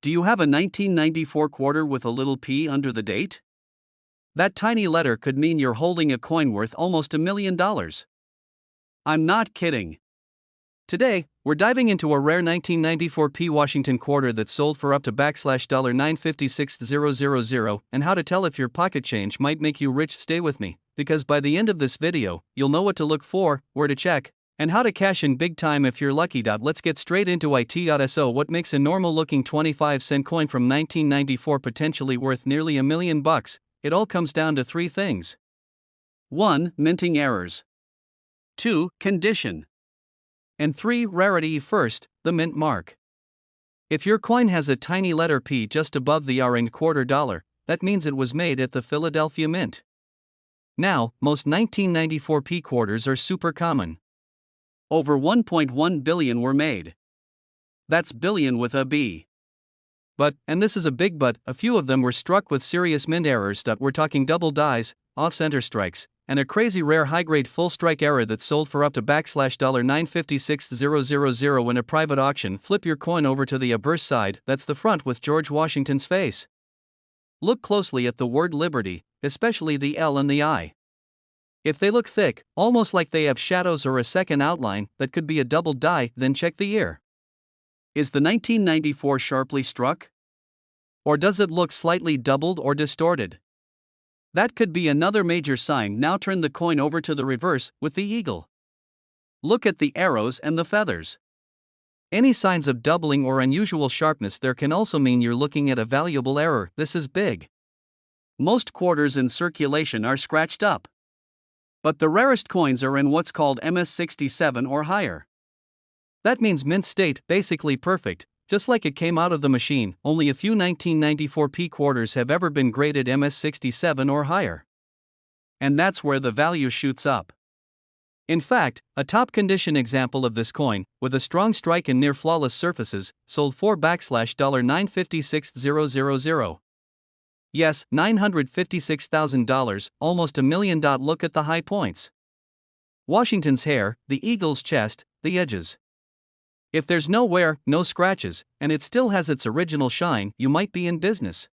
Do you have a 1994 quarter with a little p under the date? That tiny letter could mean you're holding a coin worth almost $1 million. I'm not kidding. Today, we're diving into a rare 1994 P Washington quarter that sold for up to $956,000 and how to tell if your pocket change might make you rich. Stay with me, because by the end of this video, you'll know what to look for, where to check, and how to cash in big time if you're lucky. Let's get straight into it. So what makes a normal looking 25-cent coin from 1994 potentially worth nearly $1 million? It all comes down to three things. 1. Minting errors. 2. Condition. And 3. Rarity. First, the mint mark. If your coin has a tiny letter P just above the R and quarter dollar, that means it was made at the Philadelphia Mint. Now, most 1994 P quarters are super common. Over 1.1 billion were made. That's billion with a B. But, and this is a big but, a few of them were struck with serious mint errors. We're talking double dies, off-center strikes, and a crazy rare high-grade full strike error that sold for up to $956,000 in a private auction. Flip your coin over to the obverse side, that's the front with George Washington's face. Look closely at the word liberty, especially the L and the I. If they look thick, almost like they have shadows or a second outline, that could be a double die. Then check the ear. Is the 1994 sharply struck? Or does it look slightly doubled or distorted? That could be another major sign. Now turn the coin over to the reverse, with the eagle. Look at the arrows and the feathers. Any signs of doubling or unusual sharpness there can also mean you're looking at a valuable error. This is big. Most quarters in circulation are scratched up. But the rarest coins are in what's called MS67 or higher. That means mint state, basically perfect, just like it came out of the machine. Only a few 1994 P quarters have ever been graded MS67 or higher. And that's where the value shoots up. In fact, a top condition example of this coin, with a strong strike and near flawless surfaces, sold for $956,000. Yes, $956,000, almost $1 million. Look at the high points. Washington's hair, the eagle's chest, the edges. If there's no wear, no scratches, and it still has its original shine, you might be in business.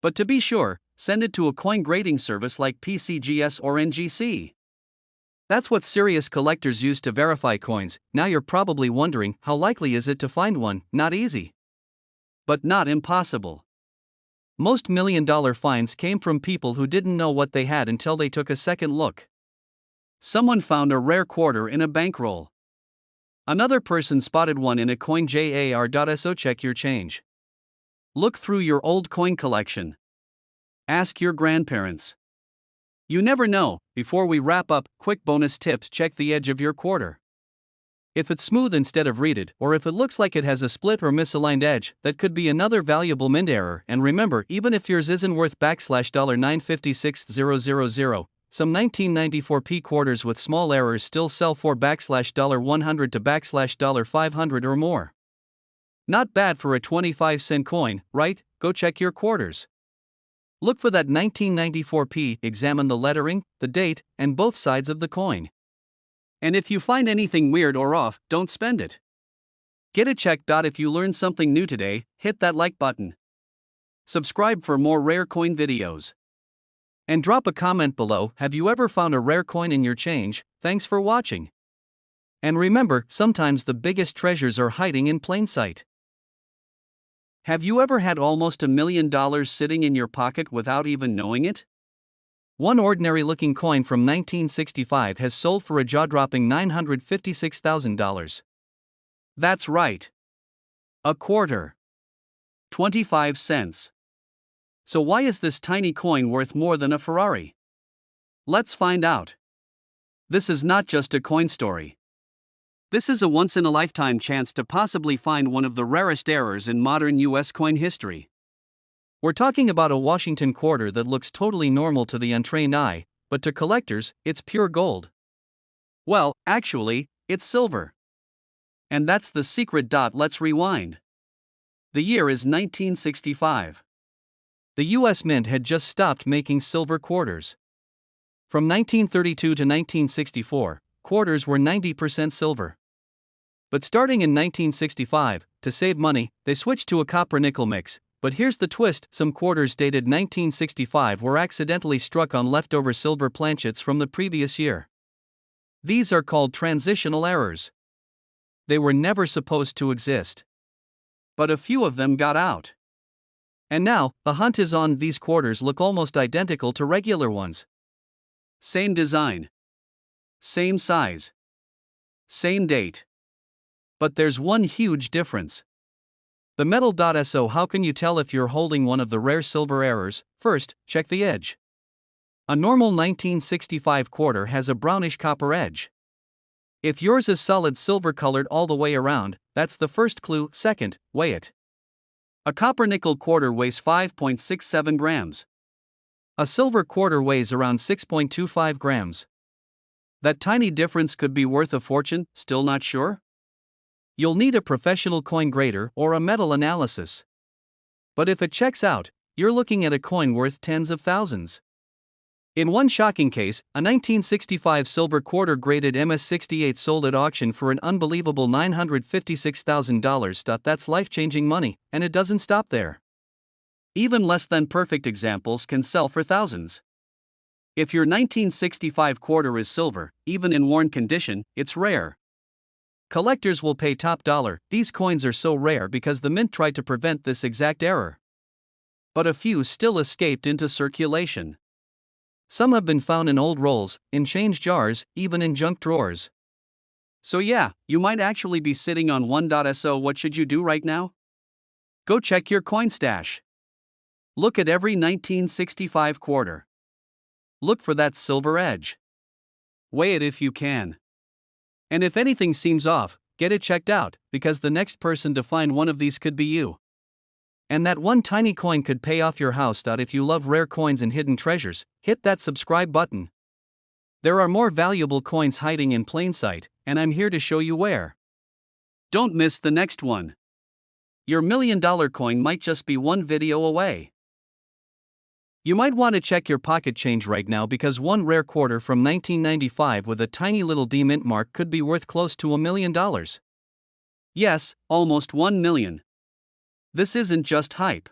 But to be sure, send it to a coin grading service like PCGS or NGC. That's what serious collectors use to verify coins. Now you're probably wondering, how likely is it to find one? Not easy. But not impossible. Most $1 million finds came from people who didn't know what they had until they took a second look. Someone found a rare quarter in a bankroll. Another person spotted one in a coin jar.so. Check your change. Look through your old coin collection. Ask your grandparents. You never know. Before we wrap up, quick bonus tips: check the edge of your quarter. If it's smooth instead of reeded, or if it looks like it has a split or misaligned edge, that could be another valuable mint error. And remember, even if yours isn't worth $956,000, some 1994 P quarters with small errors still sell for $100 to $500 or more. Not bad for a 25-cent coin, right? Go check your quarters. Look for that 1994 P, examine the lettering, the date, and both sides of the coin. And if you find anything weird or off, don't spend it. Get it checked. If you learned something new today, hit that like button. Subscribe for more rare coin videos. And drop a comment below. Have you ever found a rare coin in your change? Thanks for watching. And remember, sometimes the biggest treasures are hiding in plain sight. Have you ever had almost $1 million sitting in your pocket without even knowing it? One ordinary looking coin from 1965 has sold for a jaw-dropping $956,000. That's right. A quarter. 25 cents. So why is this tiny coin worth more than a Ferrari? Let's find out. This is not just a coin story. This is a once-in-a-lifetime chance to possibly find one of the rarest errors in modern U.S. coin history. We're talking about a Washington quarter that looks totally normal to the untrained eye, but to collectors, it's pure gold. Well, actually, it's silver. And that's the secret. Let's rewind. The year is 1965. The U.S. Mint had just stopped making silver quarters. From 1932 to 1964, quarters were 90% silver. But starting in 1965, to save money, they switched to a copper-nickel mix. But here's the twist, some quarters dated 1965 were accidentally struck on leftover silver planchets from the previous year. These are called transitional errors. They were never supposed to exist. But a few of them got out. And now, the hunt is on. These quarters look almost identical to regular ones. Same design. Same size. Same date. But there's one huge difference. The metal.so. How can you tell if you're holding one of the rare silver errors? First, check the edge. A normal 1965 quarter has a brownish copper edge. If yours is solid silver colored all the way around, that's the first clue. Second, weigh it. A copper nickel quarter weighs 5.67 grams. A silver quarter weighs around 6.25 grams. That tiny difference could be worth a fortune. Still not sure? You'll need a professional coin grader or a metal analysis. But if it checks out, you're looking at a coin worth tens of thousands. In one shocking case, a 1965 silver quarter graded MS-68 sold at auction for an unbelievable $956,000. That's life-changing money, and it doesn't stop there. Even less than perfect examples can sell for thousands. If your 1965 quarter is silver, even in worn condition, it's rare. Collectors will pay top dollar. These coins are so rare because the mint tried to prevent this exact error. But a few still escaped into circulation. Some have been found in old rolls, in change jars, even in junk drawers. So yeah, you might actually be sitting on one.so. What should you do right now? Go check your coin stash. Look at every 1965 quarter. Look for that silver edge. Weigh it if you can. And if anything seems off, get it checked out, because the next person to find one of these could be you. And that one tiny coin could pay off your house. If you love rare coins and hidden treasures, hit that subscribe button. There are more valuable coins hiding in plain sight, and I'm here to show you where. Don't miss the next one. Your $1 million coin might just be one video away. You might want to check your pocket change right now, because one rare quarter from 1995 with a tiny little D mint mark could be worth close to $1 million. Yes, almost 1 million. This isn't just hype.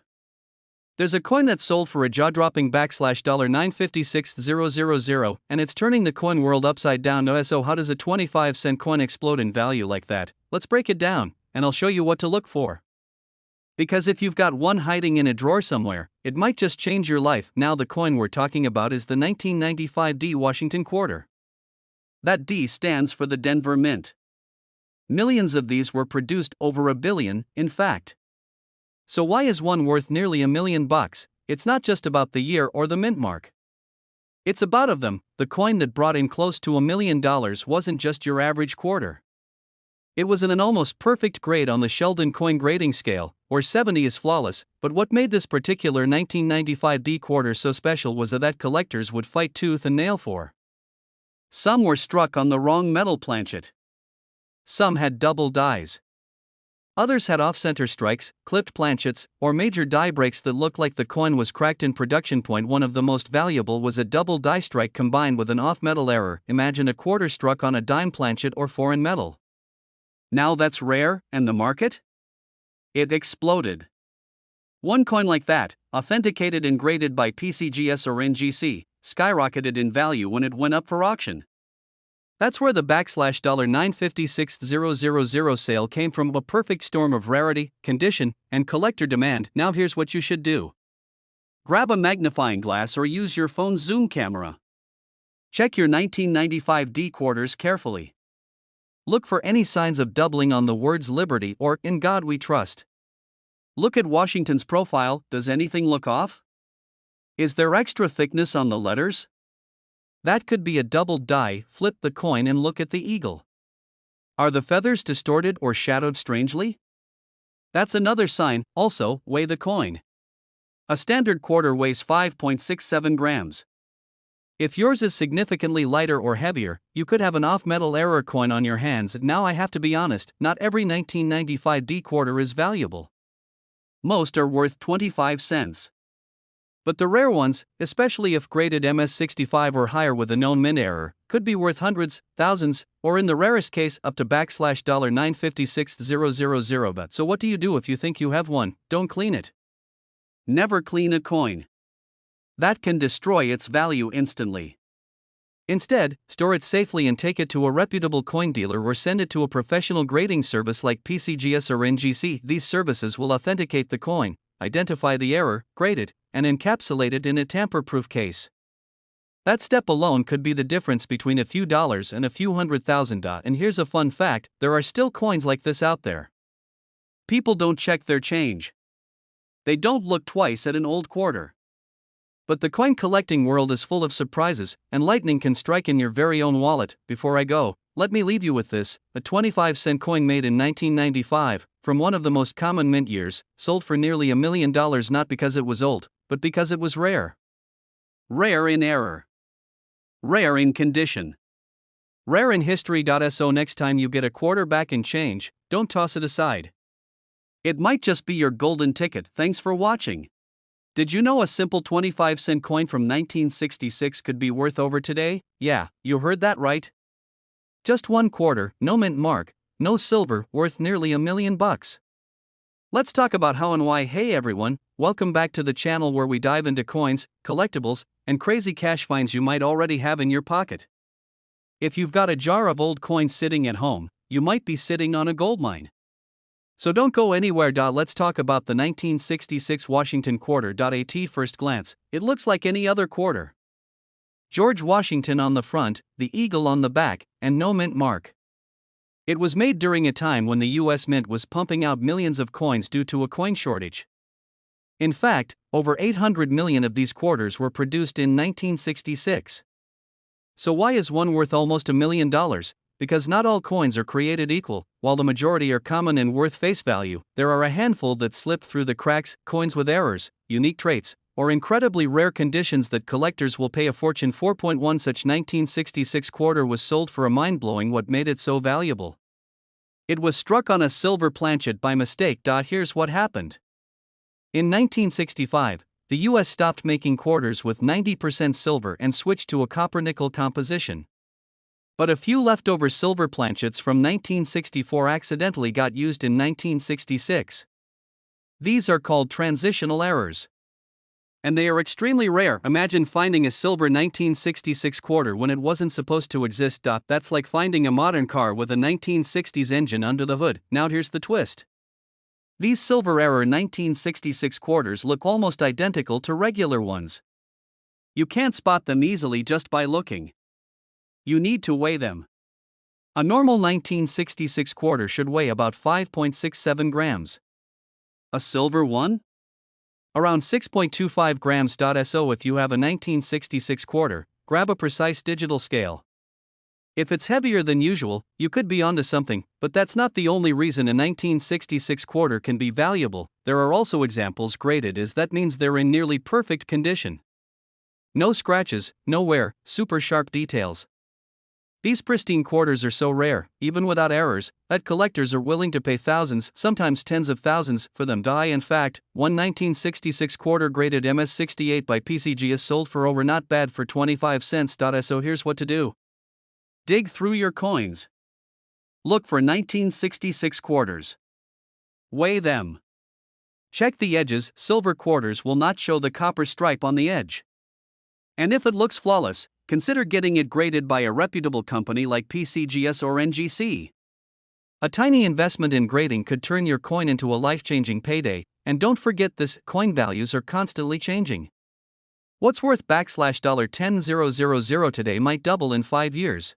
There's a coin that sold for a jaw-dropping $956,000, and it's turning the coin world upside down. So how does a 25-cent coin explode in value like that? Let's break it down, and I'll show you what to look for. Because if you've got one hiding in a drawer somewhere, it might just change your life. Now the coin we're talking about is the 1995 D Washington quarter. That D stands for the Denver Mint. Millions of these were produced, over 1 billion, in fact. So why is one worth nearly $1 million? It's not just about the year or the mint mark. It's about of them. The coin that brought in close to $1 million wasn't just your average quarter. It was in an almost perfect grade on the Sheldon coin grading scale, where 70 is flawless. But what made this particular 1995 D quarter so special was that collectors would fight tooth and nail for. Some were struck on the wrong metal planchet. Some had double dies. Others had off-center strikes, clipped planchets, or major die breaks that looked like the coin was cracked in production. One of the most valuable was a double die strike combined with an off-metal error. Imagine a quarter struck on a dime planchet or foreign metal. Now that's rare, and the market? It exploded. One coin like that, authenticated and graded by PCGS or NGC, skyrocketed in value when it went up for auction. That's where the $956,000 sale came from, a perfect storm of rarity, condition, and collector demand. Now here's what you should do. Grab a magnifying glass or use your phone's zoom camera. Check your 1995 D quarters carefully. Look for any signs of doubling on the words Liberty or In God We Trust. Look at Washington's profile. Does anything look off? Is there extra thickness on the letters? That could be a double die. Flip the coin and look at the eagle. Are the feathers distorted or shadowed strangely? That's another sign. Also, weigh the coin. A standard quarter weighs 5.67 grams. If yours is significantly lighter or heavier, you could have an off-metal error coin on your hands. Now I have to be honest, not every 1995 D quarter is valuable. Most are worth 25 cents. But the rare ones, especially if graded MS-65 or higher with a known mint error, could be worth hundreds, thousands, or in the rarest case up to $956,000. But so what do you do if you think you have one? Don't clean it. Never clean a coin. That can destroy its value instantly. Instead, store it safely and take it to a reputable coin dealer or send it to a professional grading service like PCGS or NGC. These services will authenticate the coin, identify the error, grade it, and encapsulate it in a tamper-proof case. That step alone could be the difference between a few dollars and a few $100,000. And here's a fun fact: there are still coins like this out there. People don't check their change. They don't look twice at an old quarter. But the coin collecting world is full of surprises, and lightning can strike in your very own wallet. Before I go, let me leave you with this: a 25-cent coin made in 1995, from one of the most common mint years, sold for nearly $1 million not because it was old, but because it was rare. Rare in error. Rare in condition. Rare in history. So next time you get a quarter back in change, don't toss it aside. It might just be your golden ticket. Thanks for watching. Did you know a simple 25-cent coin from 1966 could be worth over today? Yeah, you heard that right. Just one quarter, no mint mark, no silver, worth nearly $1 million. Let's talk about how and why. Hey everyone, welcome back to the channel where we dive into coins, collectibles, and crazy cash finds you might already have in your pocket. If you've got a jar of old coins sitting at home, you might be sitting on a goldmine. So don't go anywhere. Let's talk about the 1966 Washington quarter. At first glance, it looks like any other quarter. George Washington on the front, the eagle on the back, and no mint mark. It was made during a time when the US Mint was pumping out millions of coins due to a coin shortage. In fact, over 800 million of these quarters were produced in 1966. So why is one worth almost $1 million? Because not all coins are created equal. While the majority are common and worth face value, there are a handful that slip through the cracks, coins with errors, unique traits, or incredibly rare conditions that collectors will pay a fortune for. One such 1966 quarter was sold for a mind-blowing what made it so valuable. It was struck on a silver planchet by mistake. Here's what happened. In 1965, the US stopped making quarters with 90% silver and switched to a copper-nickel composition. But a few leftover silver planchets from 1964 accidentally got used in 1966. These are called transitional errors. And they are extremely rare. Imagine finding a silver 1966 quarter when it wasn't supposed to exist. That's like finding a modern car with a 1960s engine under the hood. Now here's the twist. These silver error 1966 quarters look almost identical to regular ones. You can't spot them easily just by looking. You need to weigh them. A normal 1966 quarter should weigh about 5.67 grams. A silver one? Around 6.25 grams. So if you have a 1966 quarter, grab a precise digital scale. If it's heavier than usual, you could be onto something, but that's not the only reason a 1966 quarter can be valuable. There are also examples graded as that means they're in nearly perfect condition. No scratches, no wear, super sharp details. These pristine quarters are so rare, even without errors, that collectors are willing to pay thousands, sometimes tens of thousands, for them. In fact, one 1966 quarter graded MS68 by PCG is sold for over not bad for 25 cents. So here's what to do. Dig through your coins. Look for 1966 quarters. Weigh them. Check the edges. Silver quarters will not show the copper stripe on the edge. And if it looks flawless, consider getting it graded by a reputable company like PCGS or NGC. A tiny investment in grading could turn your coin into a life-changing payday, and don't forget this: coin values are constantly changing. What's worth $10,000 today might double in 5 years.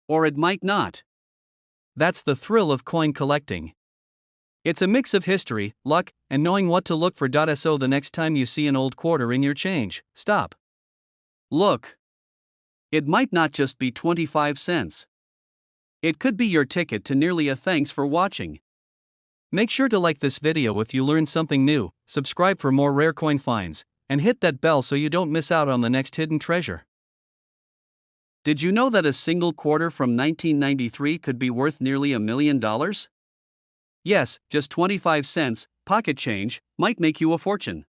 Or it might not. That's the thrill of coin collecting. It's a mix of history, luck, and knowing what to look for. So the next time you see an old quarter in your change, stop. Look. It might not just be 25 cents. It could be your ticket to nearly a thanks for watching. Make sure to like this video if you learned something new, subscribe for more rare coin finds, and hit that bell so you don't miss out on the next hidden treasure. Did you know that a single quarter from 1993 could be worth nearly $1 million? Yes, just 25 cents, pocket change, might make you a fortune.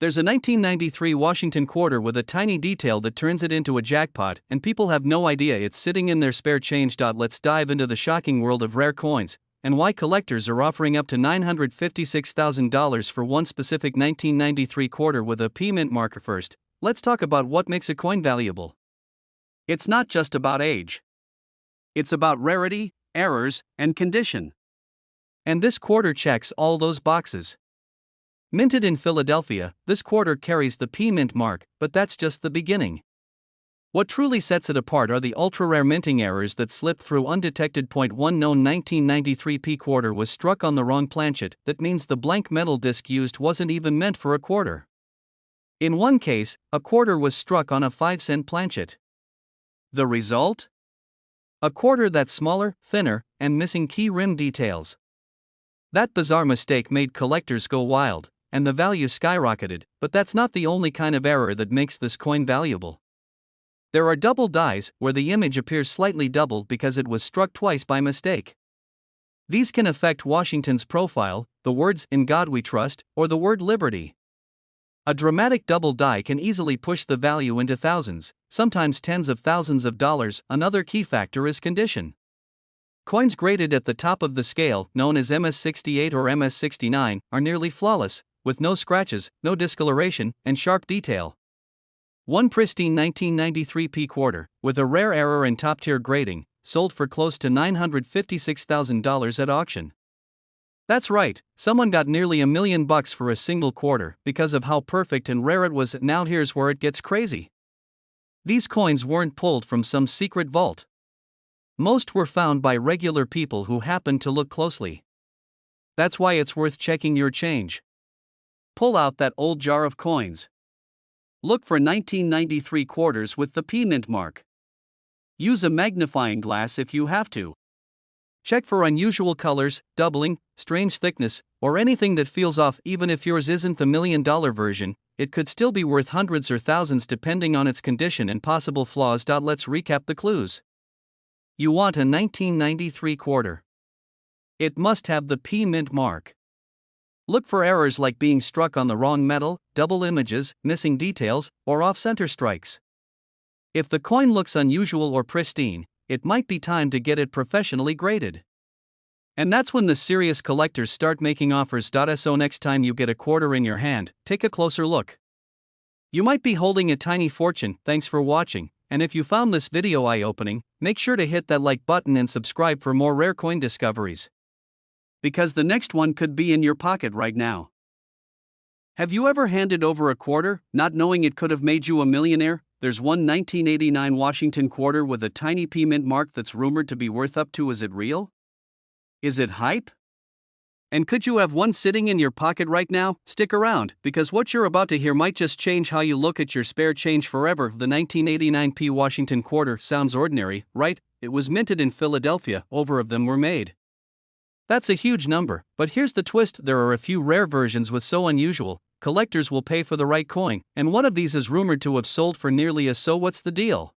There's a 1993 Washington quarter with a tiny detail that turns it into a jackpot, and people have no idea it's sitting in their spare change. Let's dive into the shocking world of rare coins, and why collectors are offering up to $956,000 for one specific 1993 quarter with a P mint marker. First, let's talk about what makes a coin valuable. It's not just about age. It's about rarity, errors, and condition. And this quarter checks all those boxes. Minted in Philadelphia, this quarter carries the P mint mark, but that's just the beginning. What truly sets it apart are the ultra-rare minting errors that slipped through undetected. One known 1993 P quarter was struck on the wrong planchet. That means the blank metal disc used wasn't even meant for a quarter. In one case, a quarter was struck on a 5-cent planchet. The result? A quarter that's smaller, thinner, and missing key rim details. That bizarre mistake made collectors go wild, and the value skyrocketed, but that's not the only kind of error that makes this coin valuable. There are double dies, where the image appears slightly doubled because it was struck twice by mistake. These can affect Washington's profile, the words "In God We Trust," or the word "Liberty." A dramatic double die can easily push the value into thousands, sometimes tens of thousands of dollars. Another key factor is condition. Coins graded at the top of the scale, known as MS68 or MS69, are nearly flawless, with no scratches, no discoloration, and sharp detail. One pristine 1993 P quarter, with a rare error and top-tier grading, sold for close to $956,000 at auction. That's right, someone got nearly $1 million for a single quarter because of how perfect and rare it was. Now here's where it gets crazy. These coins weren't pulled from some secret vault. Most were found by regular people who happened to look closely. That's why it's worth checking your change. Pull out that old jar of coins. Look for 1993 quarters with the P mint mark. Use a magnifying glass if you have to. Check for unusual colors, doubling, strange thickness, or anything that feels off. Even if yours isn't the $1 million version, it could still be worth hundreds or thousands depending on its condition and possible flaws. Let's recap the clues. You want a 1993 quarter. It must have the P mint mark. Look for errors like being struck on the wrong metal, double images, missing details, or off-center strikes. If the coin looks unusual or pristine, it might be time to get it professionally graded. And that's when the serious collectors start making offers. So next time you get a quarter in your hand, take a closer look. You might be holding a tiny fortune. Thanks for watching, and if you found this video eye-opening, make sure to hit that like button and subscribe for more rare coin discoveries. Because the next one could be in your pocket right now. Have you ever handed over a quarter, not knowing it could have made you a millionaire? There's one 1989 Washington quarter with a tiny P mint mark that's rumored to be worth up to. Is it real? Is it hype? And could you have one sitting in your pocket right now? Stick around, because what you're about to hear might just change how you look at your spare change forever. The 1989 P Washington quarter sounds ordinary, right? It was minted in Philadelphia, over of them were made. That's a huge number, but here's the twist: there are a few rare versions with so unusual, collectors will pay for the right coin, and one of these is rumored to have sold for nearly a. So what's the deal?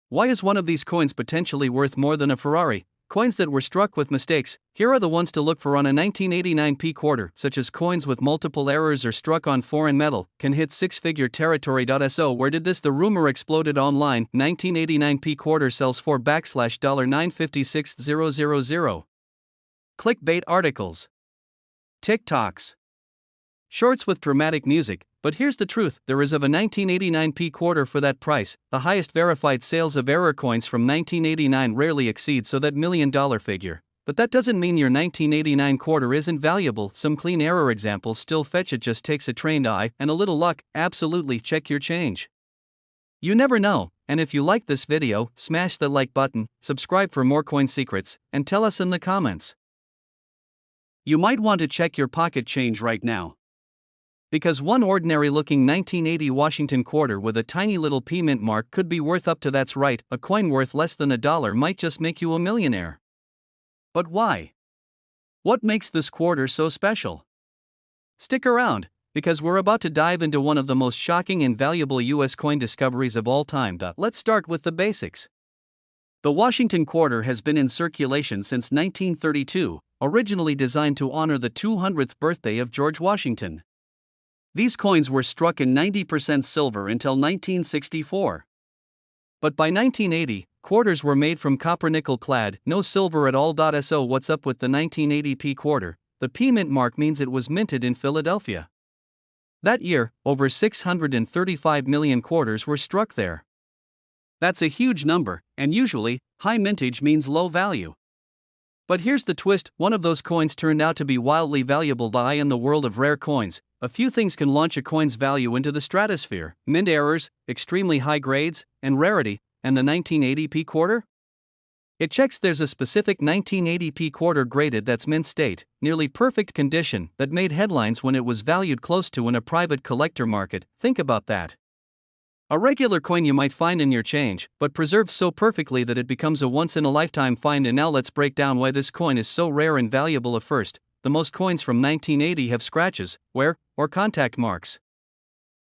Why is one of these coins potentially worth more than a Ferrari? Coins that were struck with mistakes. Here are the ones to look for on a 1989 P quarter, such as coins with multiple errors or struck on foreign metal, can hit six-figure territory. So where did this? The rumor exploded online. 1989 P quarter sells for $956,000. Clickbait articles. TikToks. Shorts with dramatic music. But here's the truth: there is of a 1989 P quarter for that price. The highest verified sales of error coins from 1989 rarely exceed so that $1 million figure. But that doesn't mean your 1989 quarter isn't valuable. Some clean error examples still fetch. It just takes a trained eye and a little luck. Absolutely check your change. You never know. And if you like this video, smash the like button, subscribe for more coin secrets, and tell us in the comments. You might want to check your pocket change right now. Because one ordinary-looking 1980 Washington quarter with a tiny little P mint mark could be worth up to. That's right, a coin worth less than $1 might just make you a millionaire. But why? What makes this quarter so special? Stick around, because we're about to dive into one of the most shocking and valuable U.S. coin discoveries of all time. Let's start with the basics. The Washington quarter has been in circulation since 1932, originally designed to honor the 200th birthday of George Washington. These coins were struck in 90% silver until 1964. But by 1980, quarters were made from copper nickel clad, no silver at all. So what's up with the 1980 P quarter? The P mint mark means it was minted in Philadelphia. That year, over 635 million quarters were struck there. That's a huge number, and usually, high mintage means low value. But here's the twist, one of those coins turned out to be wildly valuable. In the world of rare coins, a few things can launch a coin's value into the stratosphere: mint errors, extremely high grades, and rarity. And the 1980 P quarter? It checks. There's a specific 1980 P quarter graded that's mint state, nearly perfect condition, that made headlines when it was valued close to in a private collector market. Think about that. A regular coin you might find in your change, but preserved so perfectly that it becomes a once-in-a-lifetime find. And now let's break down why this coin is so rare and valuable. First, the most coins from 1980 have scratches, wear, or contact marks.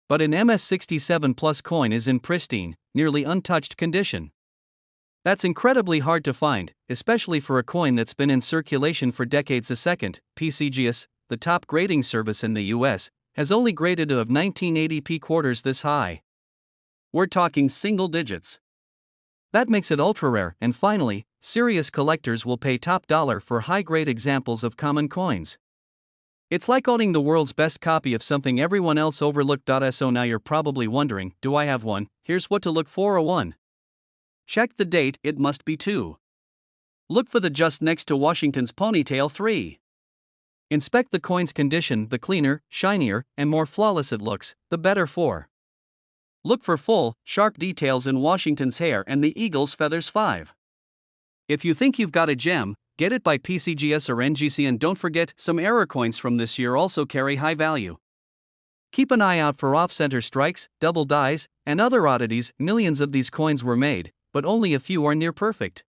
But an MS67 Plus coin is in pristine, nearly untouched condition. That's incredibly hard to find, especially for a coin that's been in circulation for decades. A second, PCGS, the top grading service in the US, has only graded of 1980 P quarters this high. We're talking single digits. That makes it ultra rare. And finally, serious collectors will pay top dollar for high-grade examples of common coins. It's like owning the world's best copy of something everyone else overlooked. So now you're probably wondering, do I have one? Here's what to look for. 1. Check the date, it must be 2. Look for the just next to Washington's ponytail. 3. Inspect the coin's condition. The cleaner, shinier, and more flawless it looks, the better. 4. Look for full, sharp details in Washington's hair and the eagle's feathers. 5. If you think you've got a gem, get it by PCGS or NGC. And don't forget, some error coins from this year also carry high value. Keep an eye out for off-center strikes, double dies, and other oddities. Millions of these coins were made, but only a few are near perfect.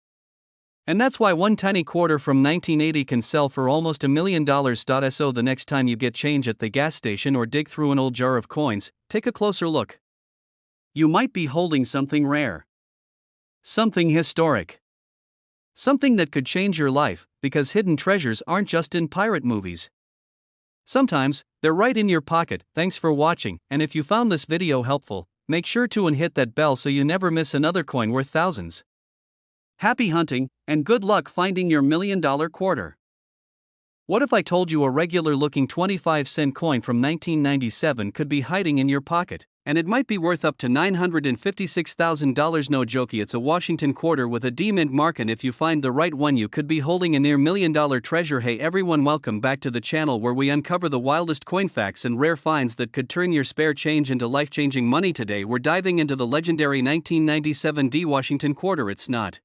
And that's why one tiny quarter from 1980 can sell for almost $1 million. So the next time you get change at the gas station or dig through an old jar of coins, take a closer look. You might be holding something rare. Something historic. Something that could change your life, because hidden treasures aren't just in pirate movies. Sometimes, they're right in your pocket. Thanks for watching, and if you found this video helpful, make sure to hit that bell so you never miss another coin worth thousands. Happy hunting, and good luck finding your $1 million quarter. What if I told you a regular-looking 25-cent coin from 1997 could be hiding in your pocket, and it might be worth up to $956,000? No jokey, it's a Washington quarter with a D-mint mark, and if you find the right one you could be holding a near $1 million treasure. Hey everyone, welcome back to the channel where we uncover the wildest coin facts and rare finds that could turn your spare change into life-changing money. Today we're diving into the legendary 1997 D Washington quarter. It's not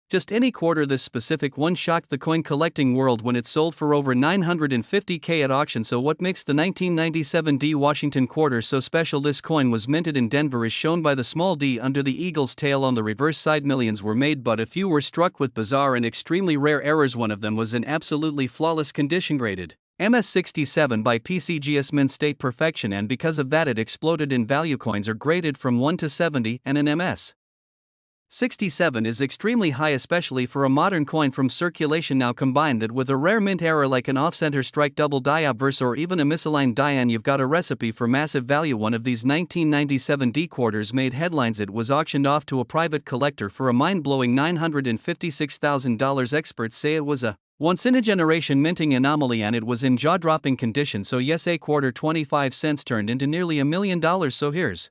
just any quarter. This specific one shocked the coin collecting world when it sold for over $950K at auction. So what makes the 1997 D Washington quarter so special? This coin was minted in Denver, is shown by the small d under the eagle's tail on the reverse side. Millions were made, but a few were struck with bizarre and extremely rare errors. One of them was in absolutely flawless condition, graded MS67 by PCGS, mint state perfection, and because of that it exploded in value. Coins are graded from 1 to 70, and an MS67 is extremely high, especially for a modern coin from circulation. Now combine that with a rare mint error like an off-center strike, double die obverse, or even a misaligned die, and you've got a recipe for massive value. One of these 1997 D quarters made headlines. It was auctioned off to a private collector for a mind-blowing $956,000. Experts say it was a once-in-a-generation minting anomaly, and it was in jaw-dropping condition. So yes, a quarter 25 cents turned into nearly $1 million. So here's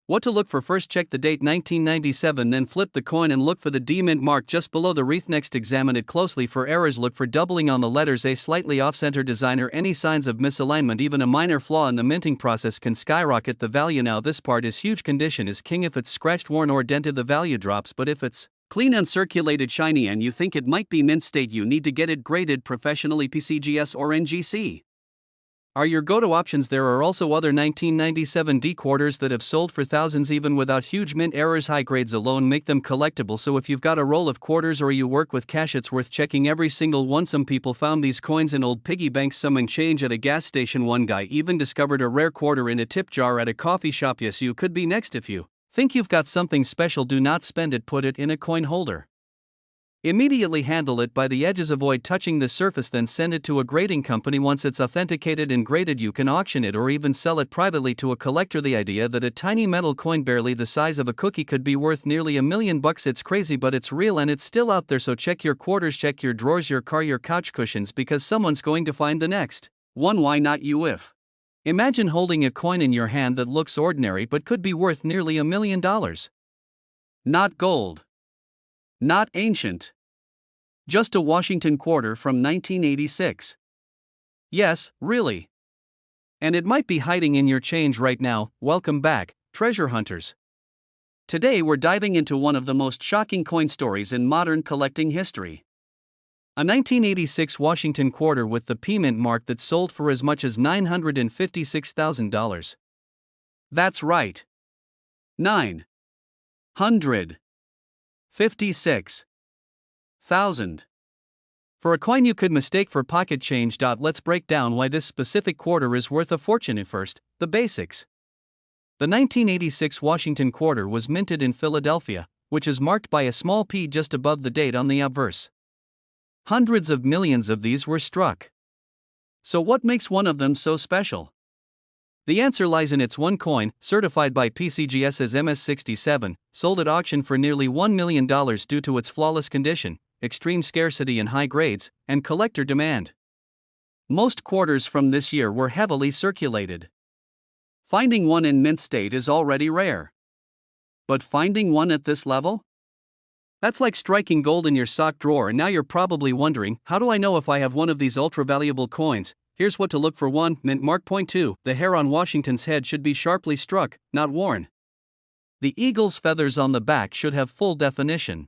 what to look for. First, check the date 1997, then flip the coin and look for the D mint mark just below the wreath. Next, examine it closely for errors. Look for doubling on the letters, a slightly off-center design, or any signs of misalignment. Even a minor flaw in the minting process can skyrocket the value. Now this part is huge. Condition is king. If it's scratched, worn, or dented, the value drops, but if it's clean, uncirculated, shiny, and you think it might be mint state, you need to get it graded professionally, PCGS or NGC are your go-to options. There are also other 1997 D quarters that have sold for thousands even without huge mint errors. High grades alone make them collectible, so if you've got a roll of quarters or you work with cash, it's worth checking every single one. Some people found these coins in old piggy banks, some in change at a gas station. One guy even discovered a rare quarter in a tip jar at a coffee shop. Yes, you could be next. If you think you've got something special, do not spend it, put it in a coin holder. Immediately handle it by the edges, avoid touching the surface, then send it to a grading company. Once it's authenticated and graded, you can auction it or even sell it privately to a collector. The idea that a tiny metal coin barely the size of a cookie could be worth nearly $1 million, it's crazy, but it's real and it's still out there. So check your quarters, check your drawers, your car, your couch cushions, because someone's going to find the next one. Why not you? Imagine holding a coin in your hand that looks ordinary but could be worth nearly $1 million. Not gold. Not ancient. Just a Washington quarter from 1986. Yes, really. And it might be hiding in your change right now. Welcome back, treasure hunters. Today we're diving into one of the most shocking coin stories in modern collecting history. A 1986 Washington quarter with the P mint mark that sold for as much as $956,000. That's right. $956,000. For a coin you could mistake for pocket change. Let's break down why this specific quarter is worth a fortune. First, the basics. The 1986 Washington quarter was minted in Philadelphia, which is marked by a small P just above the date on the obverse. Hundreds of millions of these were struck. So what makes one of them so special? The answer lies in its one coin, certified by PCGS as MS67, sold at auction for nearly $1 million due to its flawless condition, extreme scarcity and high grades, and collector demand. Most quarters from this year were heavily circulated. Finding one in mint state is already rare. But finding one at this level? That's like striking gold in your sock drawer. And now you're probably wondering, how do I know if I have one of these ultra-valuable coins? Here's what to look for. 1. Mint mark. Point 2. The hair on Washington's head should be sharply struck, not worn. The eagle's feathers on the back should have full definition.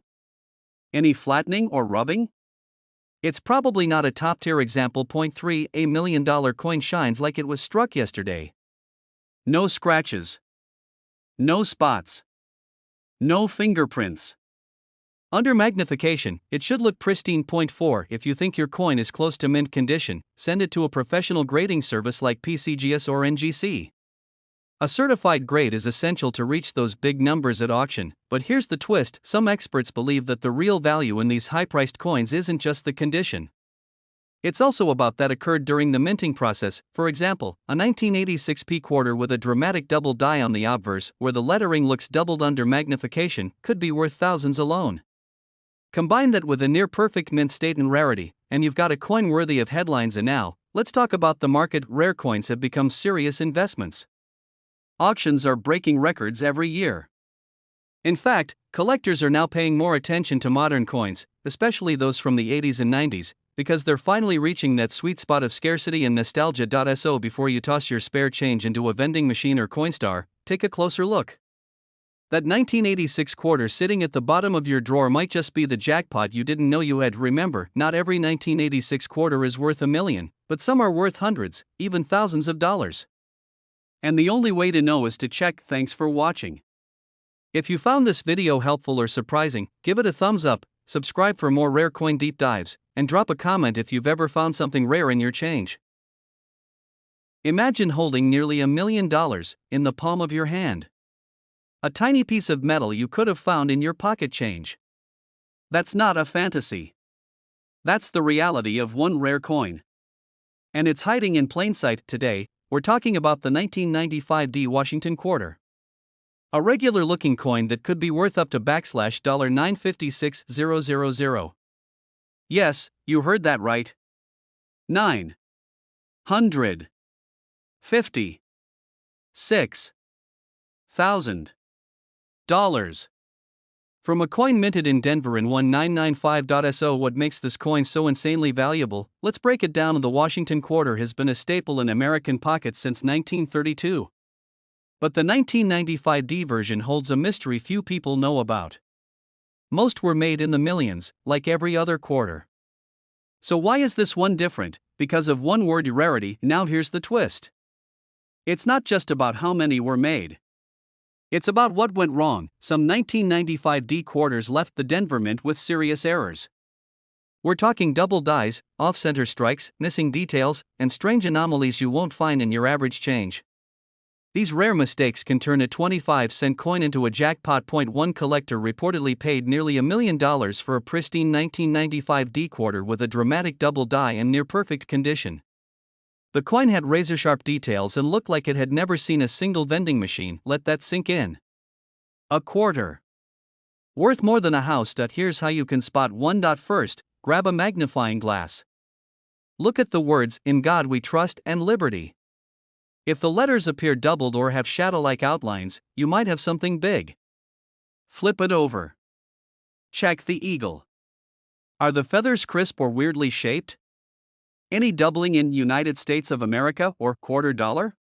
Any flattening or rubbing? It's probably not a top-tier example. Point 3. A $1 million coin shines like it was struck yesterday. No scratches. No spots. No fingerprints. Under magnification, it should look pristine. Point 4. If you think your coin is close to mint condition, send it to a professional grading service like PCGS or NGC. A certified grade is essential to reach those big numbers at auction, but here's the twist: some experts believe that the real value in these high-priced coins isn't just the condition. It's also about that occurred during the minting process. For example, a 1986 P quarter with a dramatic double die on the obverse, where the lettering looks doubled under magnification, could be worth thousands alone. Combine that with a near-perfect mint state and rarity, and you've got a coin worthy of headlines. And now, let's talk about the market. Rare coins have become serious investments. Auctions are breaking records every year. In fact, collectors are now paying more attention to modern coins, especially those from the 80s and 90s, because they're finally reaching that sweet spot of scarcity and nostalgia. So before you toss your spare change into a vending machine or Coinstar, take a closer look. That 1986 quarter sitting at the bottom of your drawer might just be the jackpot you didn't know you had. Remember, not every 1986 quarter is worth $1 million, but some are worth hundreds, even thousands of dollars. And the only way to know is to check. Thanks for watching. If you found this video helpful or surprising, give it a thumbs up, subscribe for more rare coin deep dives, and drop a comment if you've ever found something rare in your change. Imagine holding nearly $1 million in the palm of your hand. A tiny piece of metal you could have found in your pocket change. That's not a fantasy. That's the reality of one rare coin. And it's hiding in plain sight. Today, we're talking about the 1995 D Washington quarter. A regular looking coin that could be worth up to $956,000. Yes, you heard that right. $956,000. From a coin minted in Denver in 1995. What makes this coin so insanely valuable? Let's break it down. The Washington quarter has been a staple in American pockets since 1932. But the 1995 D version holds a mystery few people know about. Most were made in the millions, like every other quarter. So why is this one different? Because of one word: rarity. Now here's the twist. It's not just about how many were made. It's about what went wrong. Some 1995 D quarters left the Denver Mint with serious errors. We're talking double dies, off-center strikes, missing details, and strange anomalies you won't find in your average change. These rare mistakes can turn a 25-cent coin into a jackpot. One collector reportedly paid nearly $1 million for a pristine 1995 D quarter with a dramatic double die and near-perfect condition. The coin had razor-sharp details and looked like it had never seen a single vending machine. Let that sink in. A quarter. Worth more than a house. Here's how you can spot one. First, grab a magnifying glass. Look at the words, "In God We Trust" and "Liberty." If the letters appear doubled or have shadow-like outlines, you might have something big. Flip it over. Check the eagle. Are the feathers crisp or weirdly shaped? Any doubling in United States of America or quarter dollar?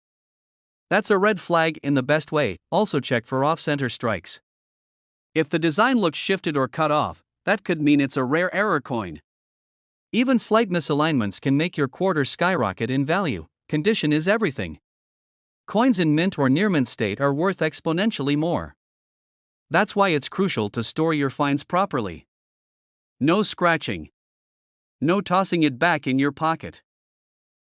That's a red flag in the best way. Also check for off-center strikes. If the design looks shifted or cut off, that could mean it's a rare error coin. Even slight misalignments can make your quarter skyrocket in value. Condition is everything. Coins in mint or near mint state are worth exponentially more. That's why it's crucial to store your finds properly. No scratching. No tossing it back in your pocket.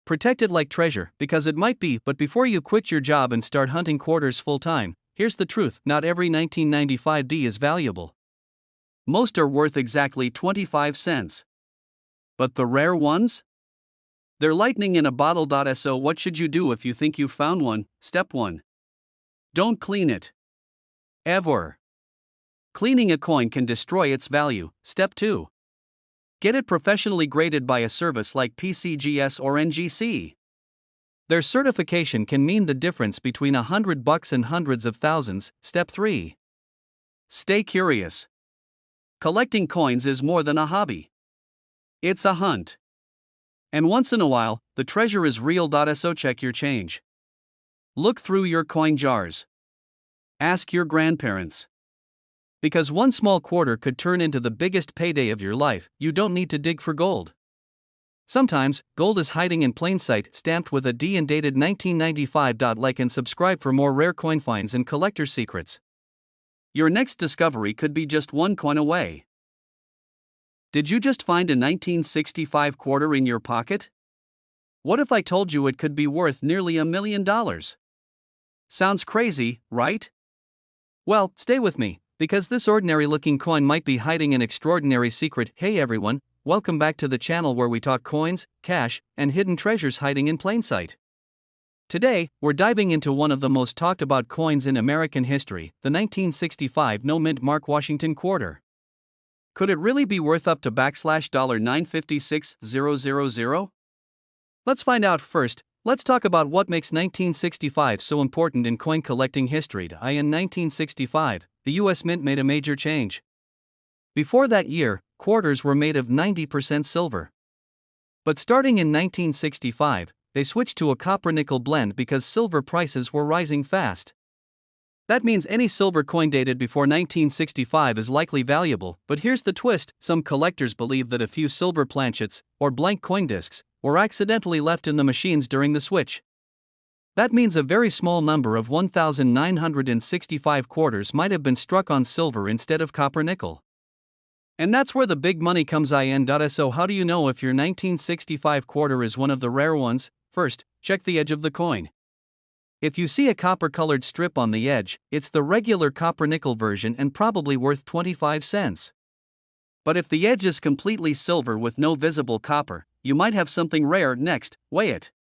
Protect it like treasure, because it might be. But before you quit your job and start hunting quarters full time, here's the truth: not every 1995 D is valuable. Most are worth exactly 25 cents. But the rare ones? They're lightning in a bottle. So what should you do if you think you've found one? Step 1. Don't clean it. Ever. Cleaning a coin can destroy its value. Step 2. Get it professionally graded by a service like PCGS or NGC. Their certification can mean the difference between $100 and hundreds of thousands. Step 3. Stay curious. Collecting coins is more than a hobby. It's a hunt. And once in a while, the treasure is real. So check your change. Look through your coin jars. Ask your grandparents. Because one small quarter could turn into the biggest payday of your life. You don't need to dig for gold. Sometimes, gold is hiding in plain sight, stamped with a D and dated 1995. Like and subscribe for more rare coin finds and collector secrets. Your next discovery could be just one coin away. Did you just find a 1965 quarter in your pocket? What if I told you it could be worth nearly $1 million? Sounds crazy, right? Well, stay with me, because this ordinary-looking coin might be hiding an extraordinary secret. Hey everyone, welcome back to the channel where we talk coins, cash, and hidden treasures hiding in plain sight. Today, we're diving into one of the most talked about coins in American history, the 1965 no-mint Mark Washington quarter. Could it really be worth up to $956,000? Let's find out. First, let's talk about what makes 1965 so important in coin collecting history. In 1965, the US Mint made a major change. Before that year, quarters were made of 90% silver. But starting in 1965, they switched to a copper-nickel blend because silver prices were rising fast. That means any silver coin dated before 1965 is likely valuable. But here's the twist: some collectors believe that a few silver planchets, or blank coin discs, were accidentally left in the machines during the switch. That means a very small number of 1,965 quarters might have been struck on silver instead of copper-nickel. And that's where the big money comes in. So how do you know if your 1965 quarter is one of the rare ones? First, check the edge of the coin. If you see a copper-colored strip on the edge, it's the regular copper-nickel version and probably worth 25 cents. But if the edge is completely silver with no visible copper, you might have something rare. Next, weigh it.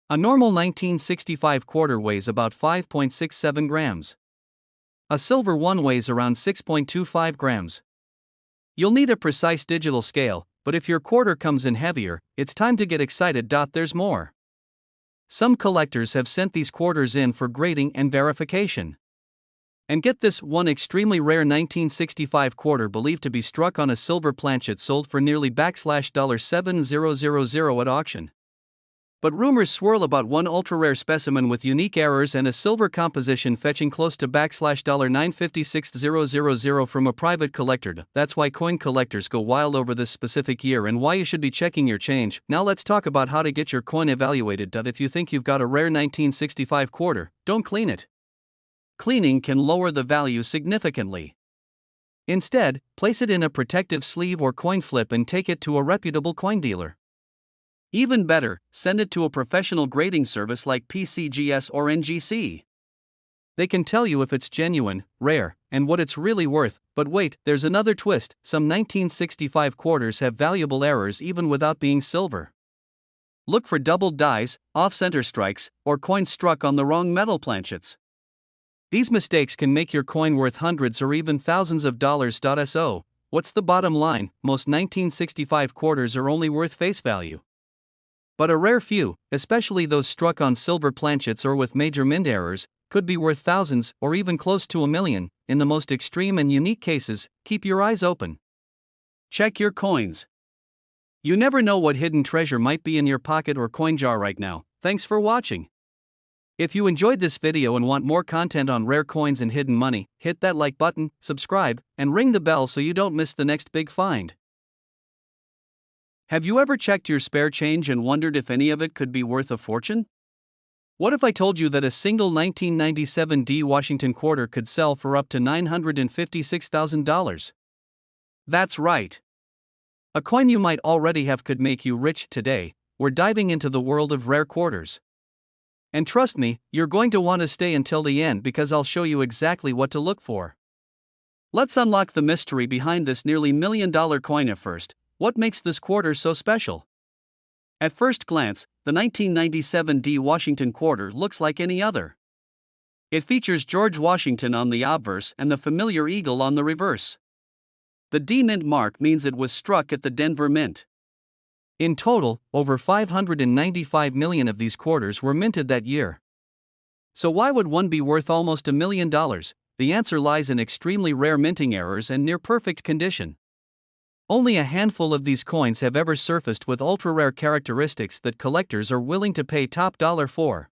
A normal 1965 quarter weighs about 5.67 grams. A silver one weighs around 6.25 grams. You'll need a precise digital scale, but if your quarter comes in heavier, it's time to get excited. There's more. Some collectors have sent these quarters in for grading and verification. And get this, one extremely rare 1965 quarter believed to be struck on a silver planchet sold for nearly $7,000 at auction. But rumors swirl about one ultra-rare specimen with unique errors and a silver composition fetching close to $956,000 from a private collector. That's why coin collectors go wild over this specific year and why you should be checking your change. Now let's talk about how to get your coin evaluated. If you think you've got a rare 1965 quarter, don't clean it. Cleaning can lower the value significantly. Instead, place it in a protective sleeve or coin flip and take it to a reputable coin dealer. Even better, send it to a professional grading service like PCGS or NGC. They can tell you if it's genuine, rare, and what it's really worth. But wait, there's another twist. Some 1965 quarters have valuable errors even without being silver. Look for doubled dies, off-center strikes, or coins struck on the wrong metal planchets. These mistakes can make your coin worth hundreds or even thousands of dollars. So, what's the bottom line? Most 1965 quarters are only worth face value. But a rare few, especially those struck on silver planchets or with major mint errors, could be worth thousands or even close to $1 million. In the most extreme and unique cases, keep your eyes open. Check your coins. You never know what hidden treasure might be in your pocket or coin jar right now. Thanks for watching. If you enjoyed this video and want more content on rare coins and hidden money, hit that like button, subscribe, and ring the bell so you don't miss the next big find. Have you ever checked your spare change and wondered if any of it could be worth a fortune? What if I told you that a single 1997 D Washington quarter could sell for up to $956,000? That's right. A coin you might already have could make you rich today. We're diving into the world of rare quarters. And trust me, you're going to want to stay until the end because I'll show you exactly what to look for. Let's unlock the mystery behind this nearly $1 million coin. At first, what makes this quarter so special? At first glance, the 1997 D Washington quarter looks like any other. It features George Washington on the obverse and the familiar eagle on the reverse. The D Mint mark means it was struck at the Denver Mint. In total, over 595 million of these quarters were minted that year. So why would one be worth almost $1 million? The answer lies in extremely rare minting errors and near-perfect condition. Only a handful of these coins have ever surfaced with ultra-rare characteristics that collectors are willing to pay top dollar for.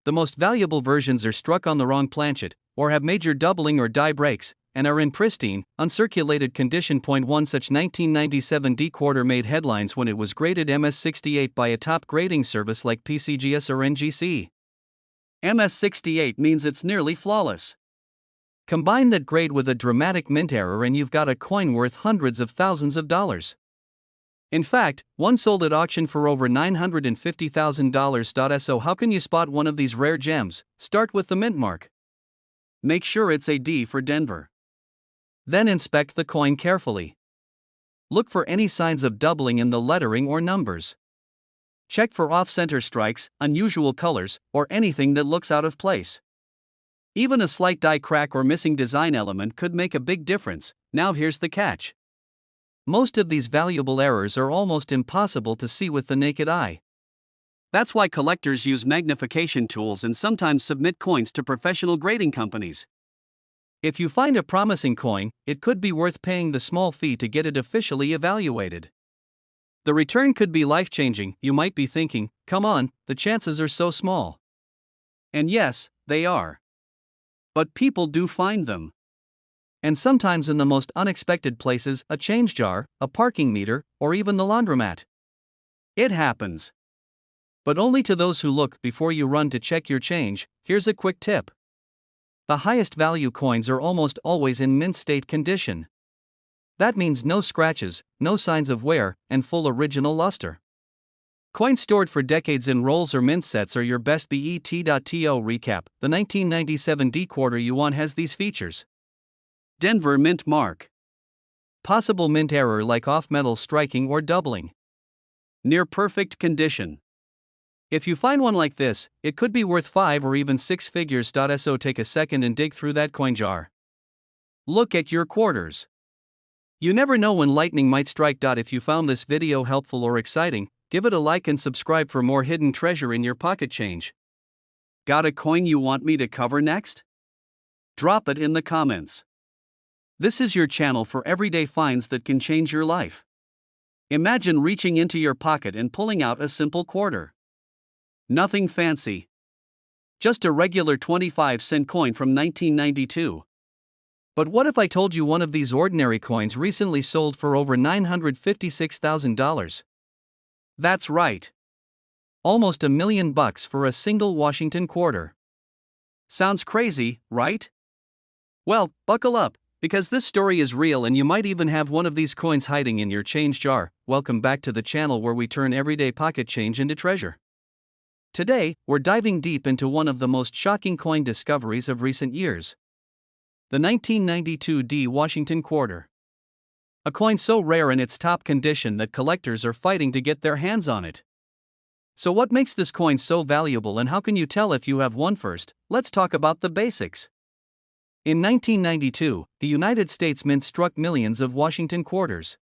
The most valuable versions are struck on the wrong planchet, or have major doubling or die breaks, and are in pristine, uncirculated condition. One such 1997 D quarter made headlines when it was graded MS68 by a top grading service like PCGS or NGC. MS68 means it's nearly flawless. Combine that grade with a dramatic mint error and you've got a coin worth hundreds of thousands of dollars. In fact, one sold at auction for over $950,000. So how can you spot one of these rare gems? Start with the mint mark. Make sure it's a D for Denver. Then inspect the coin carefully. Look for any signs of doubling in the lettering or numbers. Check for off-center strikes, unusual colors, or anything that looks out of place. Even a slight die crack or missing design element could make a big difference. Now here's the catch. Most of these valuable errors are almost impossible to see with the naked eye. That's why collectors use magnification tools and sometimes submit coins to professional grading companies. If you find a promising coin, it could be worth paying the small fee to get it officially evaluated. The return could be life-changing. You might be thinking, come on, the chances are so small. And yes, they are. But people do find them. And sometimes in the most unexpected places: a change jar, a parking meter, or even the laundromat. It happens. But only to those who look. Before you run to check your change, here's a quick tip. The highest value coins are almost always in mint state condition. That means no scratches, no signs of wear, and full original luster. Coins stored for decades in rolls or mint sets are your best bet. To recap, the 1997 D quarter you want has these features. Denver Mint mark. Possible mint error like off-metal striking or doubling. Near perfect condition. If you find one like this, it could be worth 5 or even 6 figures. So take a second and dig through that coin jar. Look at your quarters. You never know when lightning might strike. If you found this video helpful or exciting, give it a like and subscribe for more hidden treasure in your pocket change. Got a coin you want me to cover next? Drop it in the comments. This is your channel for everyday finds that can change your life. Imagine reaching into your pocket and pulling out a simple quarter. Nothing fancy. Just a regular 25-cent coin from 1992. But what if I told you one of these ordinary coins recently sold for over $956,000? That's right. Almost $1 million for a single Washington quarter. Sounds crazy, right? Well, buckle up, because this story is real and you might even have one of these coins hiding in your change jar. Welcome back to the channel where we turn everyday pocket change into treasure. Today, we're diving deep into one of the most shocking coin discoveries of recent years: the 1992 D Washington Quarter. A coin so rare in its top condition that collectors are fighting to get their hands on it. So, what makes this coin so valuable and how can you tell if you have one? First, let's talk about the basics. In 1992, the United States Mint struck millions of Washington quarters.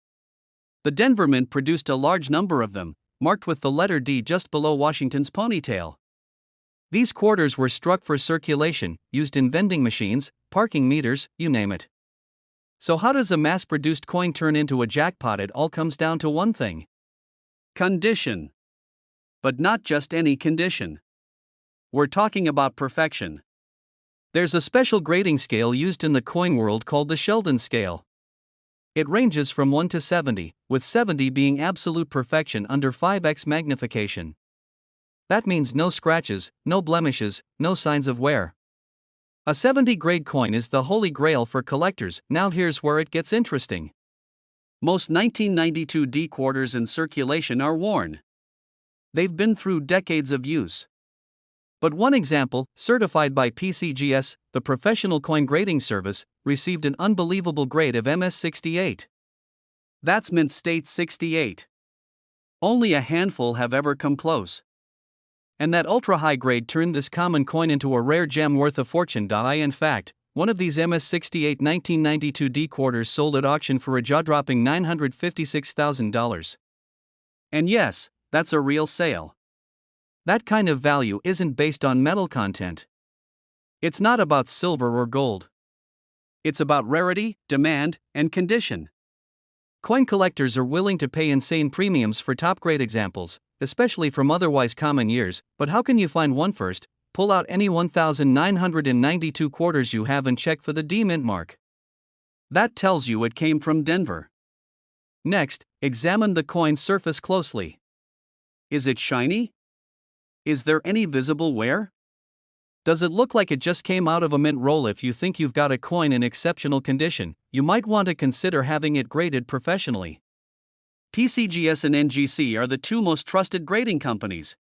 The Denver Mint produced a large number of them, marked with the letter D just below Washington's ponytail. These quarters were struck for circulation, used in vending machines, parking meters, you name it. So, how does a mass-produced coin turn into a jackpot? It all comes down to one thing: condition. But not just any condition. We're talking about perfection. There's a special grading scale used in the coin world called the Sheldon scale. It ranges from 1 to 70, with 70 being absolute perfection under 5x magnification. That means no scratches, no blemishes, no signs of wear. A 70 grade coin is the holy grail for collectors. Now here's where it gets interesting. Most 1992 D quarters in circulation are worn. They've been through decades of use. But one example, certified by PCGS, the professional coin grading service, received an unbelievable grade of MS68. That's Mint State 68. Only a handful have ever come close. And that ultra-high grade turned this common coin into a rare gem worth a fortune. In fact, one of these MS68 1992 D quarters sold at auction for a jaw-dropping $956,000. And yes, that's a real sale. That kind of value isn't based on metal content. It's not about silver or gold. It's about rarity, demand, and condition. Coin collectors are willing to pay insane premiums for top-grade examples, especially from otherwise common years. But how can you find one? First, pull out any 1,992 quarters you have and check for the D Mint mark. That tells you it came from Denver. Next, examine the coin's surface closely. Is it shiny? Is there any visible wear? Does it look like it just came out of a mint roll? If you think you've got a coin in exceptional condition, you might want to consider having it graded professionally. PCGS and NGC are the two most trusted grading companies.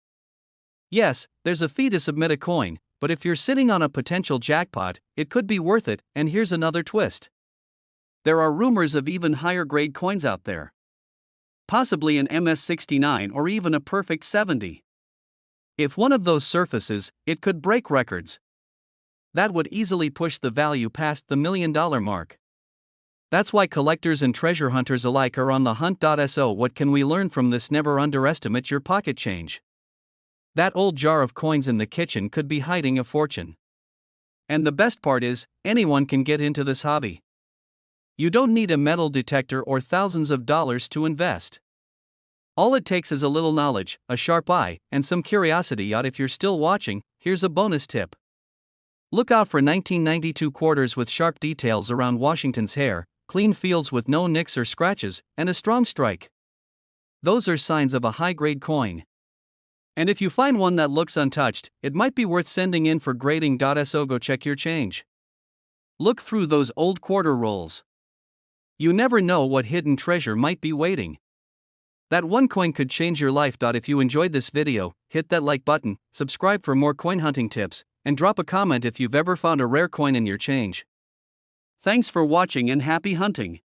Yes, there's a fee to submit a coin, but if you're sitting on a potential jackpot, it could be worth it. And here's another twist. There are rumors of even higher grade coins out there. Possibly an MS69 or even a perfect 70. If one of those surfaces, it could break records. That would easily push the value past the $1 million mark. That's why collectors and treasure hunters alike are on the hunt. So what can we learn from this? Never underestimate your pocket change. That old jar of coins in the kitchen could be hiding a fortune. And the best part is, anyone can get into this hobby. You don't need a metal detector or thousands of dollars to invest. All it takes is a little knowledge, a sharp eye, and some curiosity. If you're still watching, here's a bonus tip. Look out for 1992 quarters with sharp details around Washington's hair, clean fields with no nicks or scratches, and a strong strike. Those are signs of a high-grade coin. And if you find one that looks untouched, it might be worth sending in for grading. So go check your change. Look through those old quarter rolls. You never know what hidden treasure might be waiting. That one coin could change your life. If you enjoyed this video, hit that like button, subscribe for more coin hunting tips, and drop a comment if you've ever found a rare coin in your change. Thanks for watching and happy hunting.